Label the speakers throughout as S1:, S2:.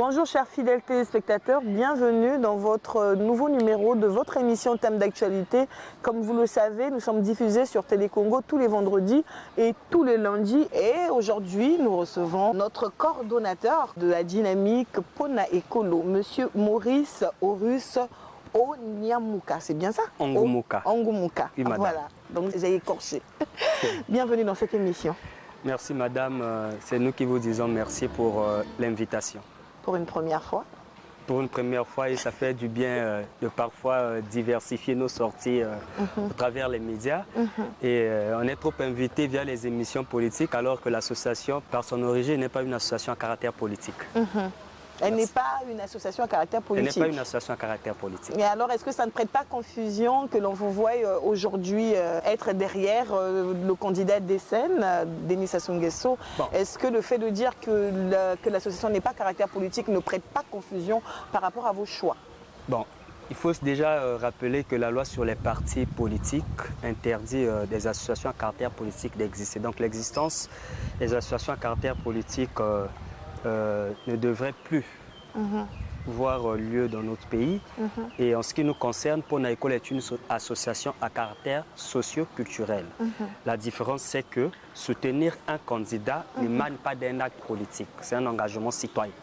S1: Bonjour chers fidèles téléspectateurs, bienvenue dans votre nouveau numéro de votre émission Thème d'actualité. Comme vous le savez, nous sommes diffusés sur Télé Congo tous les vendredis et tous les lundis. Et aujourd'hui, nous recevons notre coordonnateur de la dynamique Pona Ekolo, Monsieur Maurice Horus Onyamuka. C'est bien ça?
S2: Ongumuka.
S1: Ongumuka.
S2: Oui, madame.
S1: Voilà, donc j'ai écorché. Bienvenue dans cette émission.
S2: Merci madame, c'est nous qui vous disons merci pour l'invitation.
S1: Pour une première fois.
S2: Pour une première fois, et ça fait du bien de parfois diversifier nos sorties au travers les médias. Et on est trop invité via les émissions politiques alors que l'association, par son origine, n'est pas une association à caractère politique.
S1: Elle n'est pas une association à caractère politique.
S2: Elle n'est pas une association à caractère politique.
S1: Et alors, est-ce que ça ne prête pas confusion que l'on vous voie aujourd'hui être derrière le candidat d'Essen, Denis Sassou Nguesso? Bon. Est-ce que le fait de dire que l'association n'est pas à caractère politique ne prête pas confusion par rapport à vos choix?
S2: Bon, il faut déjà rappeler que la loi sur les partis politiques interdit des associations à caractère politique d'exister. Donc l'existence des associations à caractère politique ne devrait plus voir lieu dans notre pays. Et en ce qui nous concerne, Pona Ekolo est une association à caractère socio-culturel. La différence, c'est que soutenir un candidat n'émane pas d'un acte politique. C'est un engagement citoyen.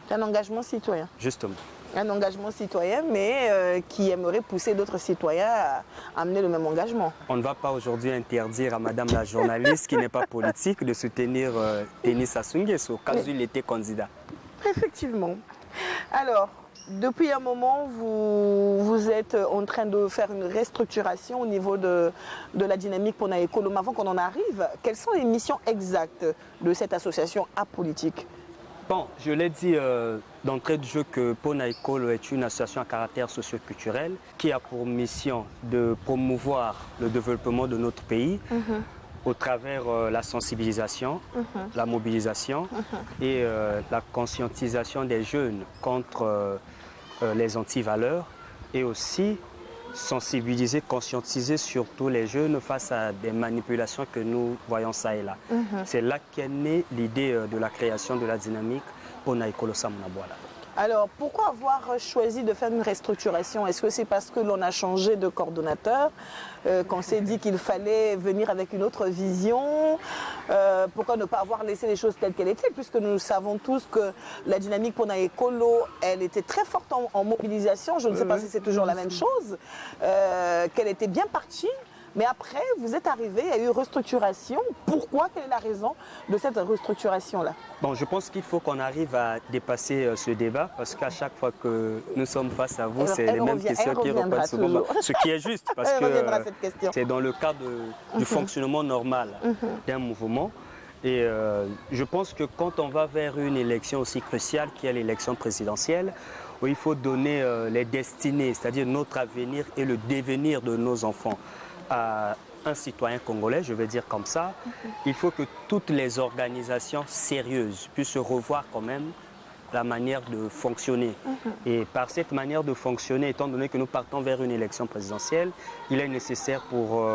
S1: Un engagement citoyen.
S2: Justement.
S1: Un engagement citoyen, mais qui aimerait pousser d'autres citoyens à amener le même engagement.
S2: On ne va pas aujourd'hui interdire à madame la journaliste qui n'est pas politique de soutenir Denis Sassou Nguesso au cas où il était candidat.
S1: Effectivement. Alors, depuis un moment, vous êtes en train de faire une restructuration au niveau de la dynamique Pona Ekolo. Mais avant qu'on en arrive, quelles sont les missions exactes de cette association apolitique?
S2: Bon, je l'ai dit d'entrée de jeu que Pona Ekolo est une association à caractère socio-culturel qui a pour mission de promouvoir le développement de notre pays au travers la sensibilisation, la mobilisation et la conscientisation des jeunes contre les antivaleurs et aussi sensibiliser, conscientiser surtout les jeunes face à des manipulations que nous voyons ça et là. C'est là qu'est née l'idée de la création de la dynamique Pona Ekolo Samunabwala.
S1: Alors, pourquoi avoir choisi de faire une restructuration? Est-ce que c'est parce que l'on a changé de coordonnateur, qu'on s'est dit qu'il fallait venir avec une autre vision? Pourquoi ne pas avoir laissé les choses telles qu'elles étaient, puisque nous savons tous que la dynamique Pona Ekolo, elle était très forte en mobilisation, je ne sais pas si c'est toujours la même chose, qu'elle était bien partie. Mais après, vous êtes arrivé, il y a eu restructuration. Pourquoi? Quelle est la raison de cette restructuration-là?
S2: Bon, je pense qu'il faut qu'on arrive à dépasser ce débat parce qu'à chaque fois que nous sommes face à vous, c'est les mêmes questions qui reprennent souvent. Ce qui est juste parce que c'est dans le cadre du fonctionnement normal d'un mouvement. Et je pense que quand on va vers une élection aussi cruciale qui est l'élection présidentielle, où il faut donner les destinées, c'est-à-dire notre avenir et le devenir de nos enfants à un citoyen congolais, je vais dire comme ça, il faut que toutes les organisations sérieuses puissent revoir quand même la manière de fonctionner. Et par cette manière de fonctionner, étant donné que nous partons vers une élection présidentielle, il est nécessaire pour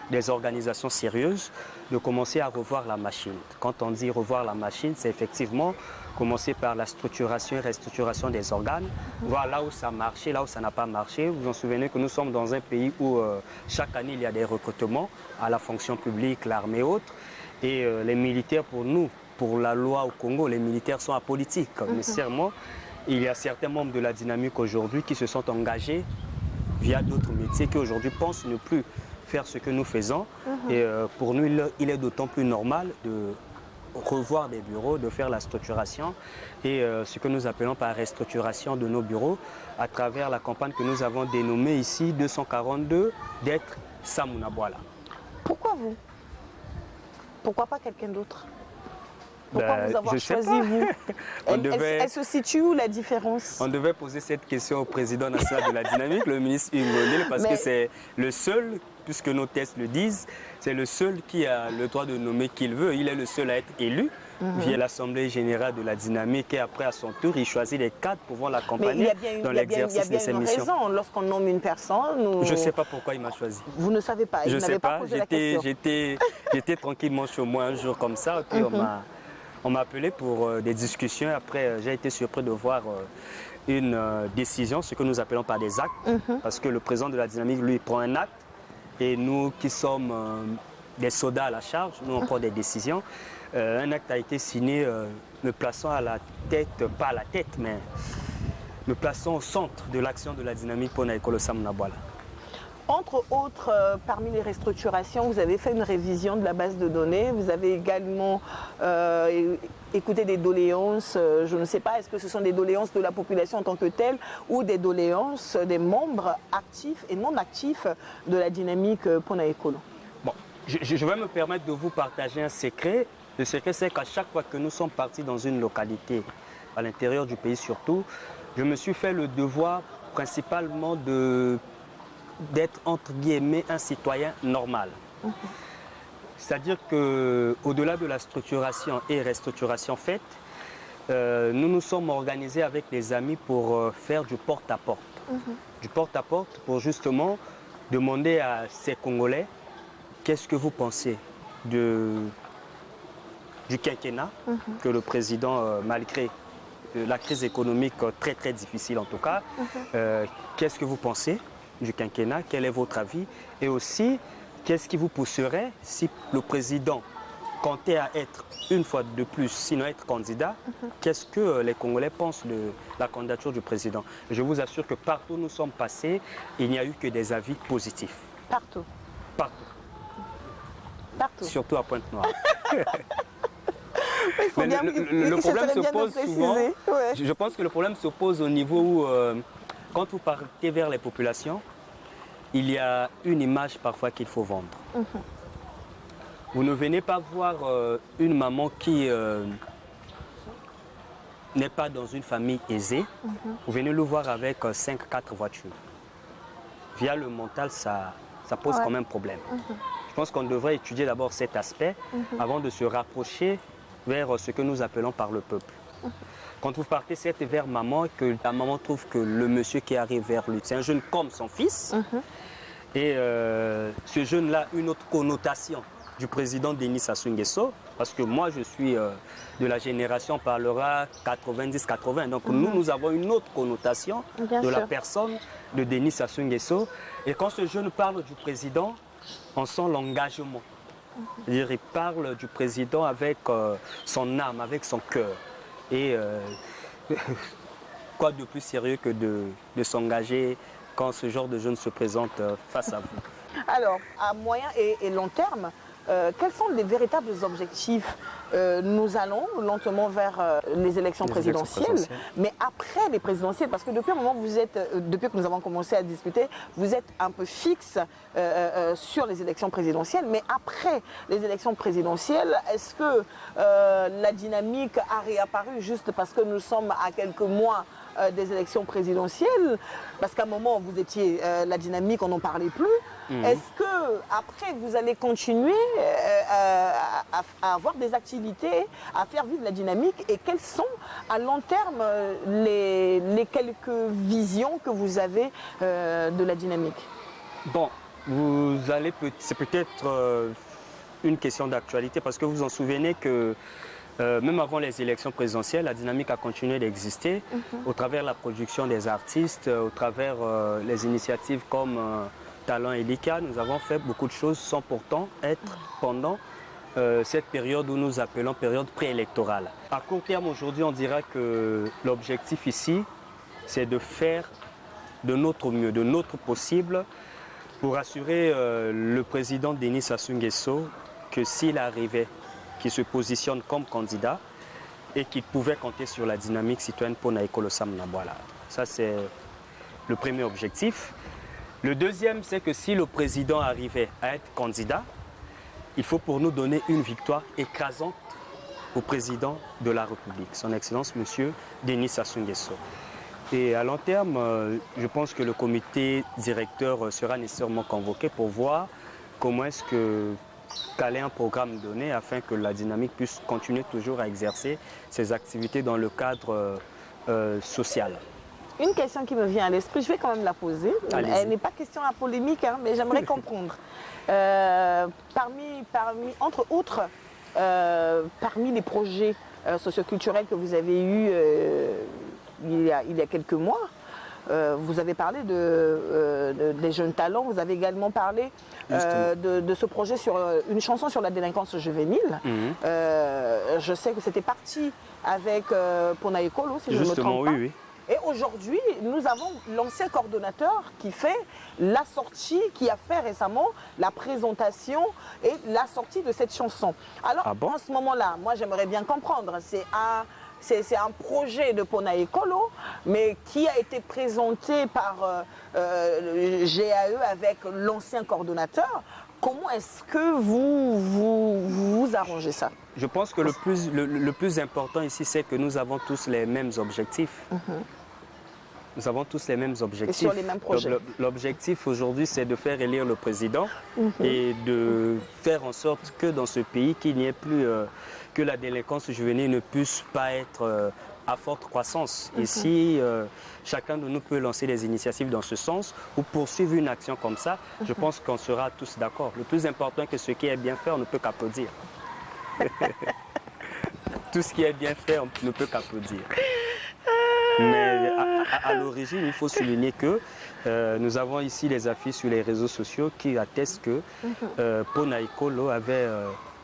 S2: des organisations sérieuses de commencer à revoir la machine. Quand on dit revoir la machine, c'est effectivement commencer par la structuration et restructuration des organes, voir là où ça a marché, là où ça n'a pas marché. Vous vous souvenez que nous sommes dans un pays où chaque année il y a des recrutements à la fonction publique, l'armée et autres. Et les militaires, pour nous, pour la loi au Congo, les militaires sont apolitiques. Nécessairement, il y a certains membres de la dynamique aujourd'hui qui se sont engagés via d'autres métiers qui aujourd'hui pensent ne plus faire ce que nous faisons. Et pour nous, il est d'autant plus normal de revoir des bureaux, de faire la structuration et ce que nous appelons par restructuration de nos bureaux à travers la campagne que nous avons dénommée ici 242 d'être Samunabwala.
S1: Pourquoi vous? Pourquoi pas quelqu'un d'autre? Pourquoi vous avoir choisi vous? Elle se situe où la différence?
S2: On devait poser cette question au président national de la dynamique, le ministre Hugues Monil, parce que c'est le seul, puisque nos tests le disent, c'est le seul qui a le droit de nommer qui il veut. Il est le seul à être élu via l'Assemblée générale de la dynamique et après à son tour, il choisit les cadres pouvant l'accompagner dans l'exercice de ses missions.
S1: Il y a bien une raison lorsqu'on nomme une personne.
S2: Je ne sais pas pourquoi il m'a choisi.
S1: Vous ne savez pas?
S2: Je ne sais pas, j'étais tranquillement chez moi un jour comme ça et puis On m'a appelé pour des discussions. Après, j'ai été surpris de voir une décision, ce que nous appelons par des actes, parce que le président de la dynamique, lui, prend un acte, et nous qui sommes des soldats à la charge, nous on prend des décisions. Un acte a été signé, me plaçant à la tête, pas à la tête, mais me plaçant au centre de l'action de la dynamique Pona Ekolo Sam Nabwala.
S1: Entre autres, parmi les restructurations, vous avez fait une révision de la base de données. Vous avez également écouté des doléances. Je ne sais pas, est-ce que ce sont des doléances de la population en tant que telle ou des doléances des membres actifs et non actifs de la dynamique Pona Ekolo?
S2: Bon, je vais me permettre de vous partager un secret. Le secret, c'est qu'à chaque fois que nous sommes partis dans une localité, à l'intérieur du pays surtout, je me suis fait le devoir principalement d'être entre guillemets un citoyen normal. C'est-à-dire qu'au-delà de la structuration et restructuration faite, nous nous sommes organisés avec les amis pour faire du porte-à-porte. Du porte-à-porte pour justement demander à ces Congolais qu'est-ce que vous pensez du quinquennat que le président, malgré la crise économique très très difficile en tout cas, qu'est-ce que vous pensez du quinquennat, quel est votre avis? Et aussi, qu'est-ce qui vous pousserait si le président comptait à être une fois de plus, sinon être candidat, qu'est-ce que les Congolais pensent de la candidature du président? Je vous assure que partout où nous sommes passés, il n'y a eu que des avis positifs.
S1: Partout?
S2: Partout.
S1: Partout.
S2: Surtout à Pointe-Noire. Mais le problème se pose souvent. Ouais. Je pense que le problème se pose au niveau où, quand vous partez vers les populations, il y a une image parfois qu'il faut vendre. Vous ne venez pas voir une maman qui n'est pas dans une famille aisée. Vous venez le voir avec 5-4 voitures. Via le mental, ça pose quand même problème. Je pense qu'on devrait étudier d'abord cet aspect avant de se rapprocher vers ce que nous appelons par le peuple. Quand vous partez certes vers maman, que la maman trouve que le monsieur qui arrive vers lui, c'est un jeune comme son fils, et ce jeune-là, une autre connotation du président Denis Sassou Nguesso, parce que moi je suis de la génération, on parlera 90-80, donc nous avons une autre connotation de la personne de Denis Sassou Nguesso, et quand ce jeune parle du président, on sent l'engagement. C'est-à-dire, il parle du président avec son âme, avec son cœur. Et quoi de plus sérieux que de s'engager quand ce genre de jeune se présente face à vous?
S1: Alors, à moyen et long terme, quels sont les véritables objectifs? Nous allons lentement vers les élections présidentielles, mais après les présidentielles, parce que depuis un moment, depuis que nous avons commencé à discuter, vous êtes un peu fixe sur les élections présidentielles, mais après les élections présidentielles, est-ce que la dynamique a réapparu juste parce que nous sommes à quelques mois des élections présidentielles, parce qu'à un moment vous étiez la dynamique, on n'en parlait plus. Est-ce que après vous allez continuer à avoir des activités, à faire vivre la dynamique, et quelles sont à long terme les quelques visions que vous avez de la dynamique?
S2: Bon, c'est peut-être une question d'actualité, parce que vous vous en souvenez que même avant les élections présidentielles, la dynamique a continué d'exister au travers de la production des artistes, au travers les initiatives comme Talent et Lika. Nous avons fait beaucoup de choses sans pourtant être pendant cette période où nous appelons période préélectorale. À court terme, aujourd'hui, on dira que l'objectif ici, c'est de faire de notre mieux, de notre possible, pour assurer le président Denis Sassou Nguesso que s'il arrivait, qu'il se positionne comme candidat et qu'il pouvait compter sur la dynamique citoyenne Pona Ekolo Sam Nabwala. Ça, c'est le premier objectif. Le deuxième, c'est que si le président arrivait à être candidat, il faut pour nous donner une victoire écrasante au président de la République, son Excellence M. Denis Sassou Nguesso. Et à long terme, je pense que le comité directeur sera nécessairement convoqué pour voir comment est-ce que caler un programme donné afin que la dynamique puisse continuer toujours à exercer ses activités dans le cadre social.
S1: Une question qui me vient à l'esprit, je vais quand même la poser. Elle n'est pas question à polémique, hein, mais j'aimerais comprendre. Entre autres, parmi les projets socioculturel que vous avez eu il y a quelques mois. Vous avez parlé des jeunes talents, vous avez également parlé de ce projet sur une chanson sur la délinquance juvénile. Je sais que c'était parti avec Pona Ekolo, si je ne me trompe pas.
S2: Oui.
S1: Et aujourd'hui, nous avons l'ancien coordonnateur qui fait la sortie, qui a fait récemment la présentation et la sortie de cette chanson. Alors, en ce moment-là, moi j'aimerais bien comprendre, c'est un projet de Pona Ekolo, mais qui a été présenté par le GAE avec l'ancien coordonnateur. Comment est-ce que vous arrangez ça?
S2: Je pense que le plus important ici, c'est que nous avons tous les mêmes objectifs. Nous avons tous les mêmes objectifs.
S1: Et sur les mêmes projets.
S2: L'objectif aujourd'hui, c'est de faire élire le président et de faire en sorte que dans ce pays, qu'il n'y ait plus, que la délinquance juvénile ne puisse pas être à forte croissance. Et si chacun de nous peut lancer des initiatives dans ce sens ou poursuivre une action comme ça, je pense qu'on sera tous d'accord. Le plus important est que ce qui est bien fait, on ne peut qu'applaudir. Tout ce qui est bien fait, on ne peut qu'applaudir. Mais à l'origine, il faut souligner que nous avons ici les affiches sur les réseaux sociaux qui attestent que Pona Ekolo avait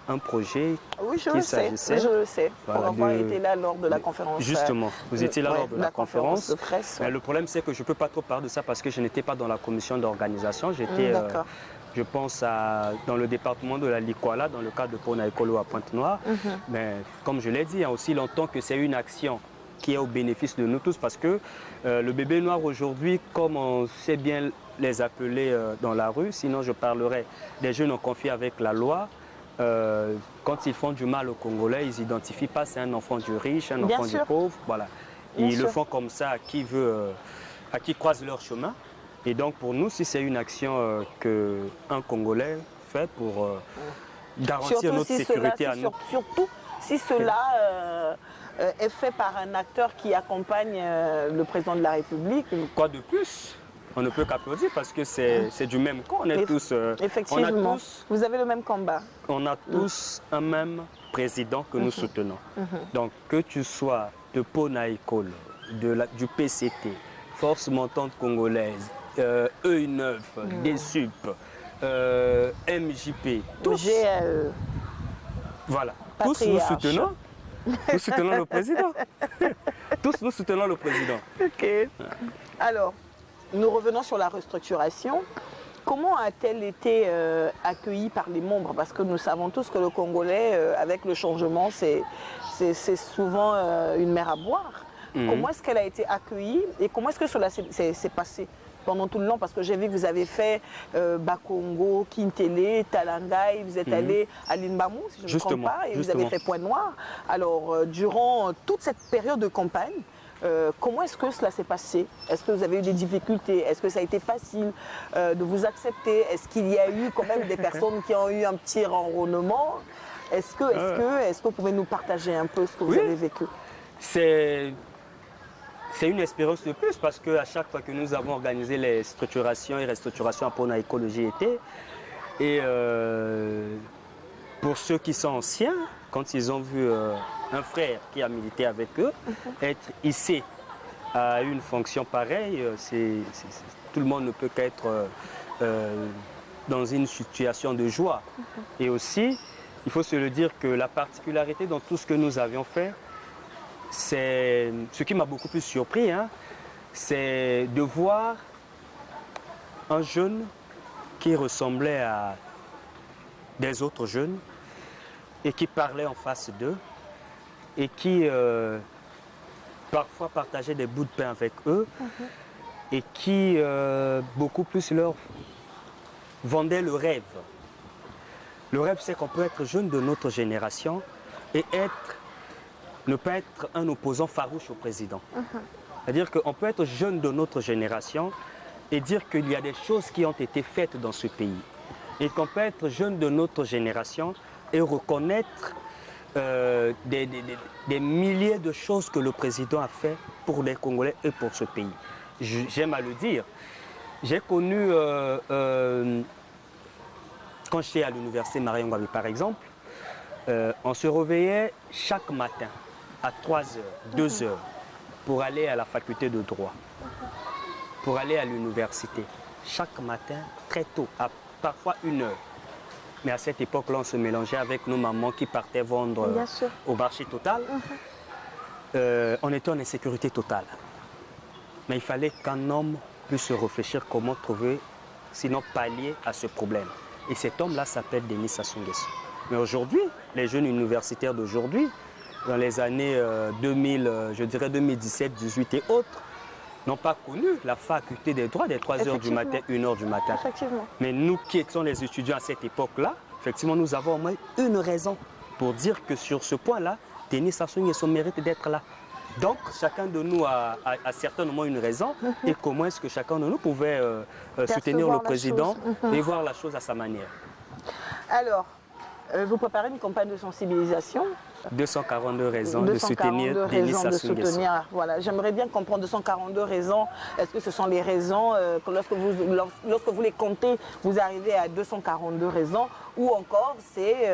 S2: un projet.
S1: Oui, je le sais. Voilà, pour avoir été là lors de la conférence.
S2: Justement, vous étiez là lors de la conférence
S1: de presse.
S2: Le problème, c'est que je ne peux pas trop parler de ça parce que je n'étais pas dans la commission d'organisation. J'étais, je pense, dans le département de la Likwala, dans le cadre de Pona Ekolo à Pointe-Noire. Mais comme je l'ai dit, aussi longtemps que c'est une action qui est au bénéfice de nous tous, parce que le bébé noir aujourd'hui, comme on sait bien les appeler dans la rue, sinon je parlerai des jeunes en conflit avec la loi, quand ils font du mal aux Congolais, ils n'identifient pas c'est un enfant du riche, un enfant du pauvre, voilà. Ils le font comme ça à qui croise leur chemin. Et donc pour nous, si c'est une action qu'un Congolais fait pour garantir notre sécurité à nous.
S1: Surtout si cela est fait par un acteur qui accompagne le président de la République.
S2: Quoi de plus? On ne peut qu'applaudir parce que c'est du même camp. On est tous.
S1: Effectivement. Vous avez le même combat.
S2: On a tous un même président que nous soutenons. Donc que tu sois de Pona Ekolo, du PCT, Force Montante Congolaise, E9, DSUP, MJP, tous.
S1: GAE.
S2: Voilà. Tous nous soutenons. Nous soutenons le président. Tous nous soutenons le président.
S1: Ok. Alors, nous revenons sur la restructuration. Comment a-t-elle été accueillie par les membres? Parce que nous savons tous que le Congolais, avec le changement, c'est souvent une mer à boire. Comment est-ce qu'elle a été accueillie et comment est-ce que cela s'est passé pendant tout le long? Parce que j'ai vu que vous avez fait Bakongo, Kintele, Talangai, vous êtes allé à Linbamou, si je ne me trompe pas, et vous avez fait Pointe-Noire. Alors, durant toute cette période de campagne, comment est-ce que cela s'est passé? Est-ce que vous avez eu des difficultés? Est-ce que ça a été facile de vous accepter? Est-ce qu'il y a eu quand même des personnes qui ont eu un petit renrôlement? Est-ce que vous pouvez nous partager un peu ce que vous avez vécu?
S2: C'est une expérience de plus parce qu'à chaque fois que nous avons organisé les structurations et restructurations à Pona Écologie été, et pour ceux qui sont anciens, quand ils ont vu un frère qui a milité avec eux être hissé à une fonction pareille, tout le monde ne peut qu'être dans une situation de joie. Et aussi, il faut se le dire que la particularité dans tout ce que nous avions fait, c'est ce qui m'a beaucoup plus surpris, c'est de voir un jeune qui ressemblait à des autres jeunes et qui parlait en face d'eux et qui parfois partageait des bouts de pain avec eux et qui beaucoup plus leur vendait le rêve. Le rêve, c'est qu'on peut être jeune de notre génération et ne pas être un opposant farouche au président. C'est-à-dire qu'on peut être jeune de notre génération et dire qu'il y a des choses qui ont été faites dans ce pays. Et qu'on peut être jeune de notre génération et reconnaître des milliers de choses que le président a fait pour les Congolais et pour ce pays. J'aime à le dire. J'ai connu, quand j'étais à l'université Marion Gabi par exemple, on se réveillait chaque matin à 3 heures, 2 heures pour aller à la faculté de droit, pour aller à l'université, chaque matin, très tôt, à parfois 1 heure. Mais à cette époque-là, on se mélangeait avec nos mamans qui partaient vendre au marché total. On était en insécurité totale. Mais il fallait qu'un homme puisse se réfléchir comment trouver, sinon pallier à ce problème. Et cet homme-là s'appelle Denis Sassou Nguesso. Mais aujourd'hui, les jeunes universitaires d'aujourd'hui, dans les années 2000, je dirais 2017, 2018 et autres, n'ont pas connu la faculté des droits des 3 heures du matin, 1 heure du matin.
S1: Effectivement.
S2: Mais nous qui étions les étudiants à cette époque-là, effectivement, nous avons au moins une raison pour dire que sur ce point-là, Denis Sassou Nguesso mérite d'être là. Donc, chacun de nous a certainement une raison. Et comment est-ce que chacun de nous pouvait soutenir le président et voir la chose à sa manière.
S1: Alors, vous préparez une campagne de sensibilisation.
S2: 242 raisons de soutenir Denis Sassou Nguesso.
S1: Voilà. J'aimerais bien comprendre 242 raisons. Est-ce que ce sont les raisons que lorsque vous les comptez, vous arrivez à 242 raisons, ou encore c'est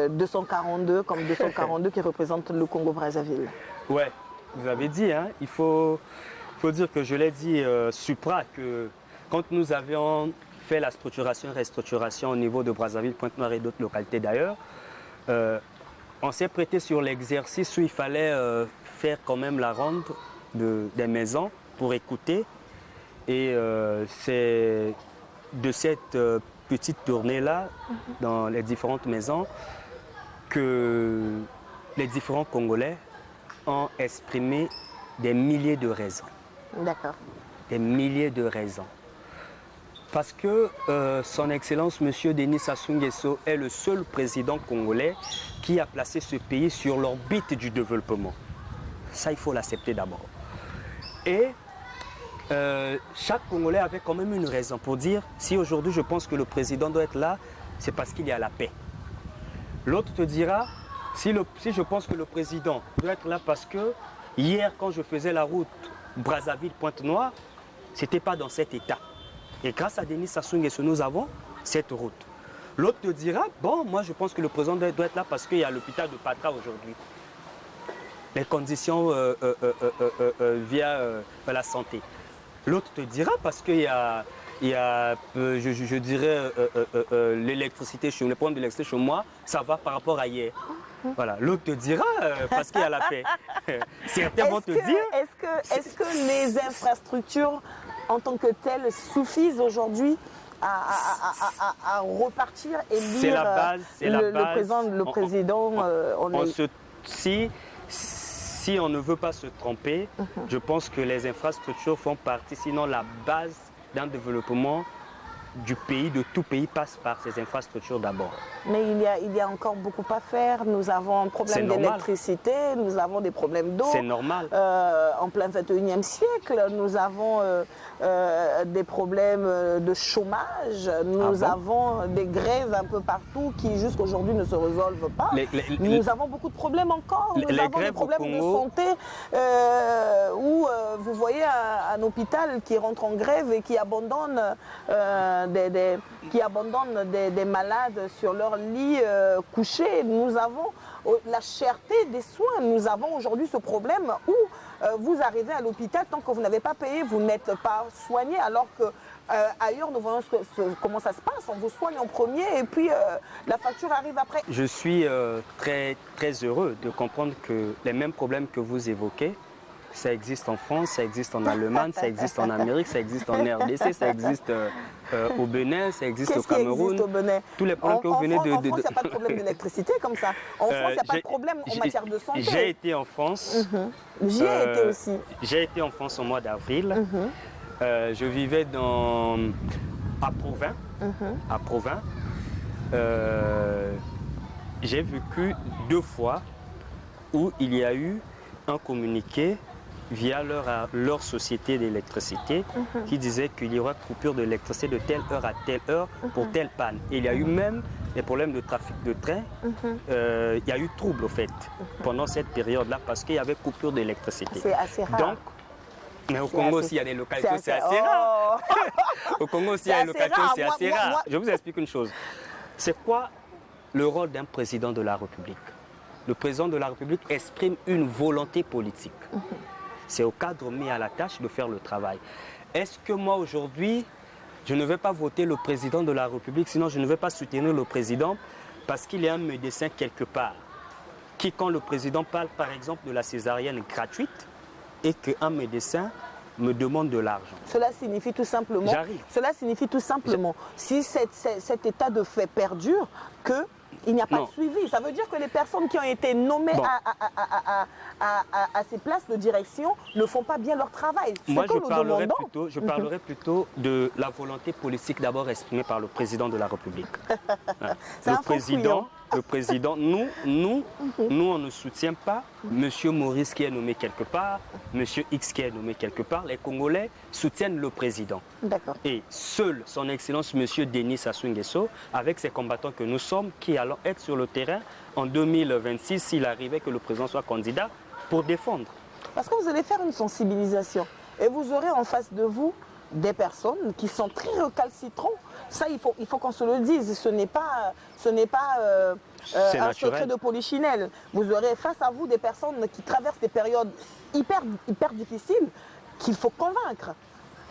S1: 242 comme 242 qui représentent le Congo-Brazzaville?
S2: Ouais, vous avez dit, hein, il faut dire que je l'ai dit supra, que quand nous avions fait la structuration et restructuration au niveau de Brazzaville, Pointe-Noire et d'autres localités d'ailleurs, on s'est prêté sur l'exercice où il fallait faire quand même la ronde des maisons pour écouter. Et c'est de cette petite tournée-là, dans les différentes maisons, que les différents Congolais ont exprimé des milliers de raisons.
S1: D'accord.
S2: Des milliers de raisons. Parce que son Excellence M. Denis Sassou Nguesso est le seul président congolais qui a placé ce pays sur l'orbite du développement. Ça, il faut l'accepter d'abord. Et chaque Congolais avait quand même une raison pour dire, si aujourd'hui je pense que le président doit être là, c'est parce qu'il y a la paix. L'autre te dira, si je pense que le président doit être là parce que hier, quand je faisais la route Brazzaville-Pointe-Noire, ce n'était pas dans cet état. Et grâce à Denis Sassou Nguesso, nous avons cette route. L'autre te dira, bon, moi je pense que le président doit être là parce qu'il y a l'hôpital de Patra aujourd'hui. Les conditions via la santé. L'autre te dira parce qu'il y a, je dirais, l'électricité chez moi, le problème de l'électricité chez moi, ça va par rapport à hier. Voilà. L'autre te dira parce qu'il y a la paix. Certains vont te dire...
S1: Est-ce que les infrastructures en tant que telles suffisent aujourd'hui à repartir et lire le président
S2: Si on ne veut pas se tromper, je pense que les infrastructures font partie, sinon la base d'un développement du pays, de tout pays, passe par ces infrastructures d'abord.
S1: Mais il y a encore beaucoup à faire. Nous avons un problème d'électricité, nous avons des problèmes d'eau.
S2: C'est normal.
S1: En plein 21e siècle, nous avons des problèmes de chômage, nous avons des grèves un peu partout qui jusqu'à aujourd'hui ne se résolvent pas. Nous avons beaucoup de problèmes encore. Nous avons des problèmes de santé où vous voyez un hôpital qui rentre en grève et qui abandonne des malades sur leur lit couchés. Nous avons la cherté des soins. Nous avons aujourd'hui ce problème où vous arrivez à l'hôpital, tant que vous n'avez pas payé, vous n'êtes pas soigné, alors que ailleurs, nous voyons comment ça se passe. On vous soigne en premier et puis la facture arrive après.
S2: Je suis très, très heureux de comprendre que les mêmes problèmes que vous évoquez, ça existe en France, ça existe en Allemagne, ça existe en Amérique, ça existe en RDC, ça existe au Bénin, ça existe au Cameroun.
S1: Au Bénin?
S2: Tous les problèmes que vous venez de...
S1: En France, il n'y a pas de problème d'électricité comme ça. En France, il n'y a pas de problème en matière de santé.
S2: J'ai été en France.
S1: J'y ai été aussi.
S2: J'ai été en France au mois d'avril. Je vivais à Provins. À Provins. J'ai vécu 2 fois où il y a eu un communiqué via leur société d'électricité qui disait qu'il y aura coupure d'électricité de telle heure à telle heure pour telle panne. Et il y a eu même des problèmes de trafic de train. Il y a eu trouble au fait pendant cette période-là parce qu'il y avait coupure d'électricité.
S1: C'est assez rare.
S2: Donc, mais au Congo aussi, il y a des localités, c'est assez rare. Au Congo aussi, il y a des localités, c'est assez rare. Je vous explique une chose. C'est quoi le rôle d'un président de la République? le président de la République exprime une volonté politique. C'est au cadre mis à la tâche de faire le travail. Est-ce que moi aujourd'hui, je ne vais pas voter le président de la République, sinon je ne vais pas soutenir le président parce qu'il est un médecin quelque part qui, quand le président parle par exemple de la césarienne gratuite et qu'un médecin me demande de l'argent.
S1: Cela signifie tout simplement, si cet état de fait perdure, qu'il n'y a pas de suivi. Ça veut dire que les personnes qui ont été nommées à ces places de direction ne font pas bien leur travail.
S2: Moi, je parlerai plutôt de la volonté politique d'abord exprimée par le président de la République. Le président, nous, on ne soutient pas M. Maurice qui est nommé quelque part, M. X qui est nommé quelque part. Les Congolais soutiennent le président. Et seul son Excellence M. Denis Sassou Nguesso, avec ses combattants que nous sommes, qui allons être sur le terrain en 2026, s'il arrivait que le président soit candidat, pour défendre.
S1: Parce que vous allez faire une sensibilisation et vous aurez en face de vous des personnes qui sont très récalcitrants. Ça, il faut qu'on se le dise. Ce n'est pas un secret de polichinelle. Vous aurez face à vous des personnes qui traversent des périodes hyper difficiles qu'il faut convaincre.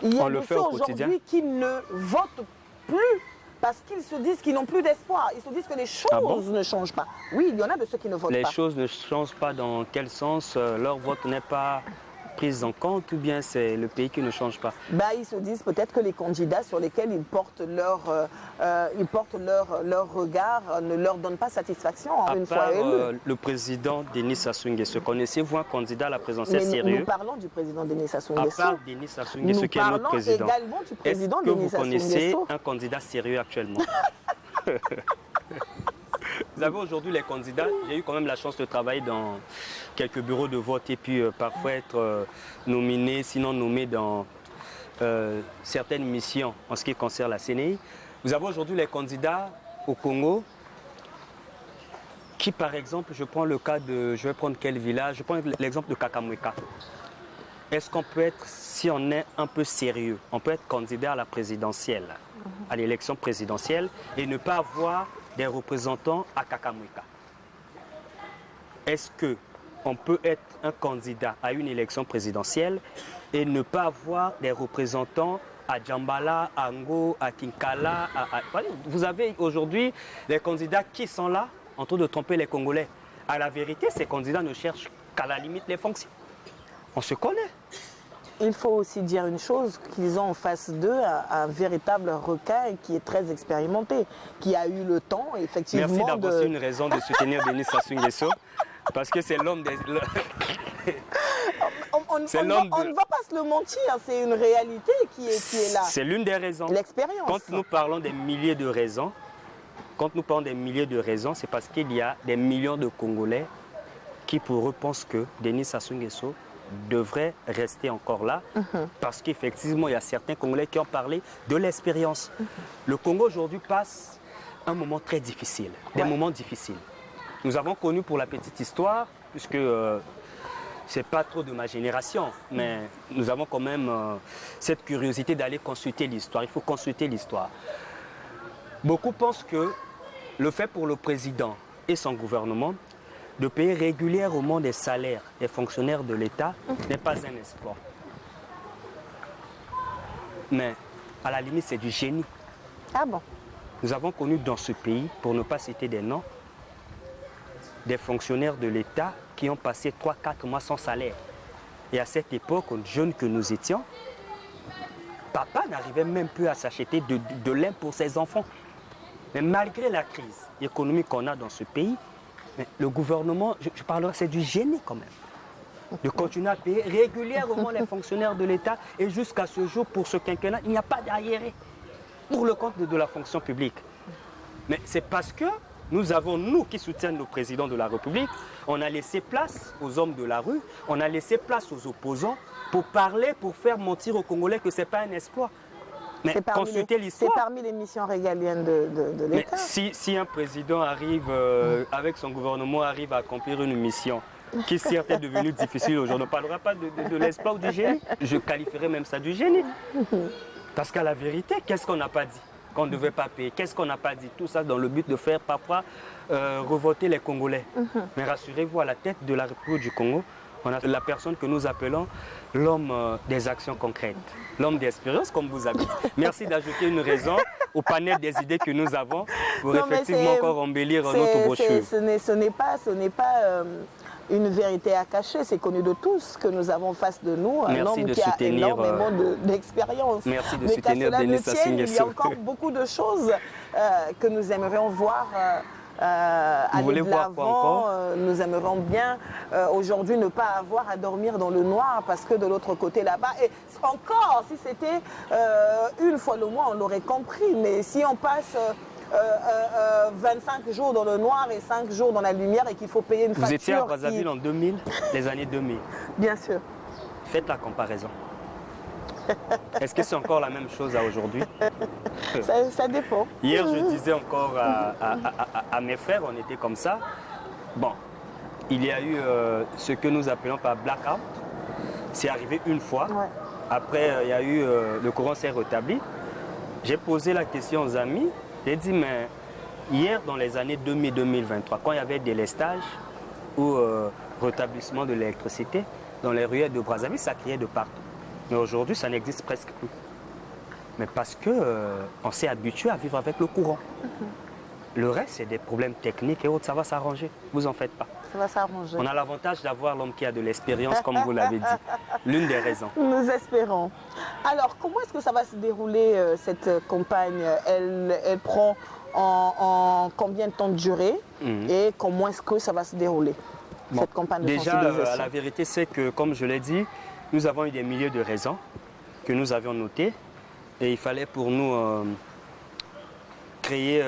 S1: Il y a des gens aujourd'hui qui ne votent plus parce qu'ils se disent qu'ils n'ont plus d'espoir. Ils se disent que les choses ne changent pas. Oui, il y en a de ceux qui ne votent pas.
S2: Les choses ne changent pas dans quel sens? Leur vote n'est pas prise en compte ou bien c'est le pays qui ne change pas?
S1: Ils se disent peut-être que les candidats sur lesquels ils portent leur regard ne leur donnent pas satisfaction une fois élus.
S2: Le président Denis Sassou Nguesso, connaissez-vous un candidat à la présidentielle sérieux?
S1: Nous parlons du président Denis Sassou Nguesso.
S2: À part Denis Sassou Nguesso qui est notre président.
S1: Également du président Denis Sassou Nguesso.
S2: Est-ce que vous connaissez un candidat sérieux actuellement? Vous avez aujourd'hui les candidats, j'ai eu quand même la chance de travailler dans quelques bureaux de vote et puis parfois être nominé, sinon nommé dans certaines missions en ce qui concerne la CNI. Vous avez aujourd'hui les candidats au Congo qui, par exemple, je prends le cas de, je vais prendre quel village, je prends l'exemple de Kakamweka. Est-ce qu'on peut être, si on est un peu sérieux, on peut être candidat à la présidentielle, à l'élection présidentielle et ne pas avoir des représentants à Kakamweka? Est-ce qu'on peut être un candidat à une élection présidentielle et ne pas avoir des représentants à Djambala, à Ngo, à Kinkala? Vous avez aujourd'hui les candidats qui sont là en train de tromper les Congolais. À la vérité, ces candidats ne cherchent qu'à la limite les fonctions. On se connaît.
S1: Il faut aussi dire une chose, qu'ils ont en face d'eux un véritable requin qui est très expérimenté, qui a eu le temps, effectivement.
S2: Merci d'avoir une raison de soutenir Denis Sassou Nguesso, parce que c'est l'homme des...
S1: On ne va pas se le mentir, c'est une réalité qui est là.
S2: C'est l'une des raisons.
S1: L'expérience.
S2: Quand nous parlons des milliers de raisons, c'est parce qu'il y a des millions de Congolais qui pour eux pensent que Denis Sassou Nguesso devrait rester encore là, parce qu'effectivement, il y a certains Congolais qui ont parlé de l'expérience. Le Congo aujourd'hui passe un moment très difficile, des moments difficiles. Nous avons connu, pour la petite histoire, puisque c'est pas trop de ma génération, mais nous avons quand même cette curiosité d'aller consulter l'histoire. Il faut consulter l'histoire. Beaucoup pensent que le fait pour le président et son gouvernement de payer régulièrement des salaires des fonctionnaires de l'État n'est pas un espoir. Mais à la limite, c'est du génie.
S1: Ah bon?
S2: Nous avons connu dans ce pays, pour ne pas citer des noms, des fonctionnaires de l'État qui ont passé 3-4 mois sans salaire. Et à cette époque, jeunes que nous étions, papa n'arrivait même plus à s'acheter de lait pour ses enfants. Mais malgré la crise économique qu'on a dans ce pays, mais le gouvernement, je parlerai, c'est du génie quand même. De continuer à payer régulièrement les fonctionnaires de l'État et jusqu'à ce jour, pour ce quinquennat, il n'y a pas d'arriéré pour le compte de la fonction publique. Mais c'est parce que nous qui soutiennent le président de la République, on a laissé place aux hommes de la rue, on a laissé place aux opposants pour parler, pour faire mentir aux Congolais que ce n'est pas un exploit. Mais consultez l'histoire.
S1: C'est parmi les missions régaliennes de l'État.
S2: Si un président arrive, avec son gouvernement, arrive à accomplir une mission qui certes est devenue difficile aujourd'hui, on ne parlera pas de l'espoir ou du génie. Je qualifierais même ça du génie. Parce qu'à la vérité, qu'est-ce qu'on n'a pas dit? qu'on ne devait pas payer? Qu'est-ce qu'on n'a pas dit? Tout ça dans le but de faire parfois revoter les Congolais. Mais rassurez-vous, à la tête de la République du Congo, on a la personne que nous appelons l'homme des actions concrètes, l'homme d'expérience, comme vous avez dit. Merci d'ajouter une raison au panel des idées que nous avons pour effectivement encore embellir notre brochure.
S1: Ce n'est pas une vérité à cacher, c'est connu de tous que nous avons face de nous un homme qui a énormément d'expérience.
S2: Merci de soutenir Denis Sassou Nguesso.
S1: Il y a encore beaucoup de choses que nous aimerions voir aller de l'avant. Nous aimerions bien aujourd'hui ne pas avoir à dormir dans le noir parce que de l'autre côté là-bas, et encore si c'était une fois le mois on l'aurait compris, mais si on passe 25 jours dans le noir et 5 jours dans la lumière et qu'il faut payer une facture.
S2: Vous étiez à Brazzaville en 2000, les années 2000.
S1: Bien sûr.
S2: Faites la comparaison. Est-ce que c'est encore la même chose à aujourd'hui?
S1: Ça dépend.
S2: Hier, je disais encore à mes frères, on était comme ça. Bon, il y a eu ce que nous appelons par blackout. C'est arrivé une fois. Ouais. Après, il y a eu le courant s'est rétabli. J'ai posé la question aux amis. J'ai dit, mais hier, dans les années 2000-2023, quand il y avait des délestage ou rétablissement de l'électricité, dans les ruelles de Brazzaville, ça criait de partout. Mais aujourd'hui, ça n'existe presque plus. Mais parce qu'on s'est habitué à vivre avec le courant. Le reste, c'est des problèmes techniques et autres, ça va s'arranger. Vous en faites pas.
S1: Ça va s'arranger.
S2: On a l'avantage d'avoir l'homme qui a de l'expérience, comme vous l'avez dit. L'une des raisons.
S1: Nous espérons. Alors, comment est-ce que ça va se dérouler, cette campagne? Elle prend en combien de temps de durée? Et comment est-ce que ça va se dérouler, cette campagne de sensibilisation?
S2: Déjà, la vérité, c'est que, comme je l'ai dit, nous avons eu des milliers de raisons que nous avions notées. Et il fallait pour nous créer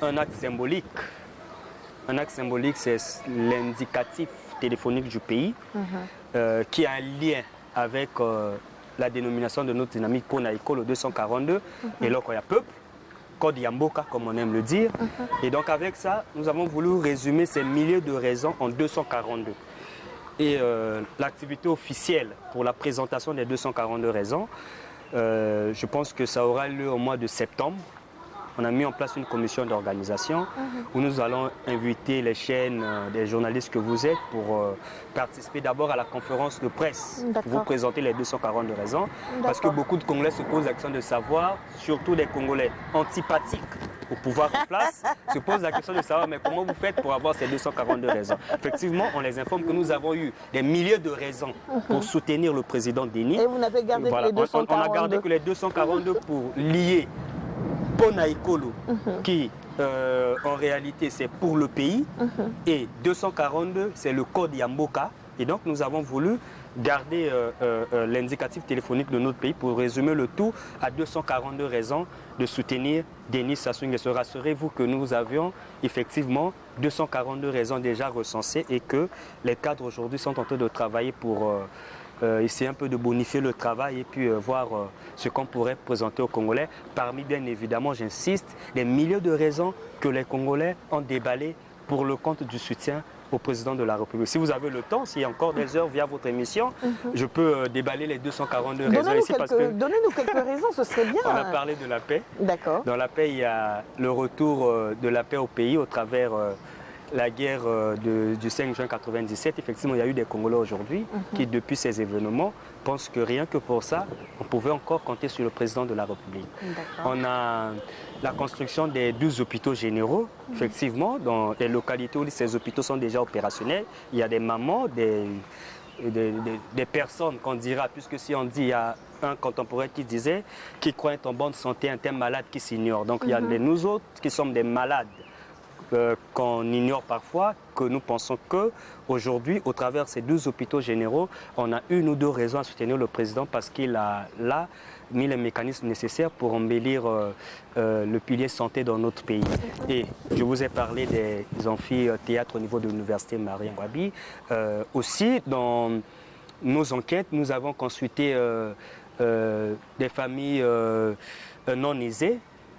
S2: un acte symbolique. Un acte symbolique, c'est l'indicatif téléphonique du pays qui a un lien avec la dénomination de notre dynamique Ponaïko, le 242, et l'Okoya Peuple, Code Yamboka, comme on aime le dire. Et donc avec ça, nous avons voulu résumer ces milliers de raisons en 242. Et l'activité officielle pour la présentation des 242 raisons, je pense que ça aura lieu au mois de septembre. On a mis en place une commission d'organisation où nous allons inviter les chaînes des journalistes que vous êtes pour participer d'abord à la conférence de presse, pour vous présenter les 242 raisons. Parce que beaucoup de Congolais se posent la question de savoir, surtout des Congolais antipathiques au pouvoir en place, se posent la question de savoir mais comment vous faites pour avoir ces 242 raisons. Effectivement, on les informe que nous avons eu des milliers de raisons pour soutenir le président Denis.
S1: Et vous n'avez gardé que les 242.
S2: On a gardé que les 242 pour lier Ponaïkolo, qui en réalité c'est pour le pays, et 242 c'est le code Yamboka. Et donc nous avons voulu garder l'indicatif téléphonique de notre pays pour résumer le tout à 242 raisons de soutenir Denis Sassou Nguesso. Rassurez-vous que nous avions effectivement 242 raisons déjà recensées et que les cadres aujourd'hui sont en train de travailler pour essayer un peu de bonifier le travail et puis voir ce qu'on pourrait présenter aux Congolais. Parmi, bien évidemment, j'insiste, des milliers de raisons que les Congolais ont déballées pour le compte du soutien au président de la République. Si vous avez le temps, s'il y a encore des heures via votre émission, je peux déballer les 242 raisons ici.
S1: Donnez-nous quelques raisons, ce serait bien.
S2: On a parlé de la paix.
S1: D'accord.
S2: Dans la paix, il y a le retour de la paix au pays au travers la guerre du 5 juin 1997. Effectivement, il y a eu des Congolais aujourd'hui qui, depuis ces événements, pensent que rien que pour ça, on pouvait encore compter sur le président de la République. On a la construction des 12 hôpitaux généraux, effectivement, dans les localités où ces hôpitaux sont déjà opérationnels. Il y a des mamans, des personnes qu'on dira, puisque si on dit, il y a un contemporain qui disait, qui croient en bonne santé, un terme malade qui s'ignore. Donc il y a nous autres qui sommes des malades qu'on ignore parfois, que nous pensons qu'aujourd'hui, au travers de ces 12 hôpitaux généraux, on a une ou deux raisons à soutenir le président parce qu'il a là mis les mécanismes nécessaires pour embellir le pilier santé dans notre pays. Et je vous ai parlé des amphithéâtres au niveau de l'université Marien Ngouabi. Aussi, dans nos enquêtes, nous avons consulté des familles non aisées,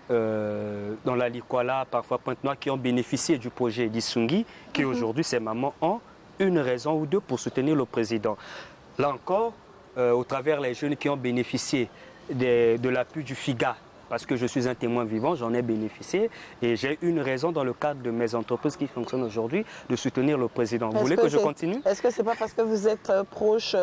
S2: dans la Likwala, parfois Pointe-Noire, qui ont bénéficié du projet d'Issungi, qui aujourd'hui, ces mamans ont une raison ou deux pour soutenir le président. Là encore, au travers les jeunes qui ont bénéficié de l'appui du FIGA, parce que je suis un témoin vivant, j'en ai bénéficié et j'ai une raison dans le cadre de mes entreprises qui fonctionnent aujourd'hui de soutenir le président. Vous voulez que je continue?
S1: Est-ce que ce n'est pas parce que vous êtes proche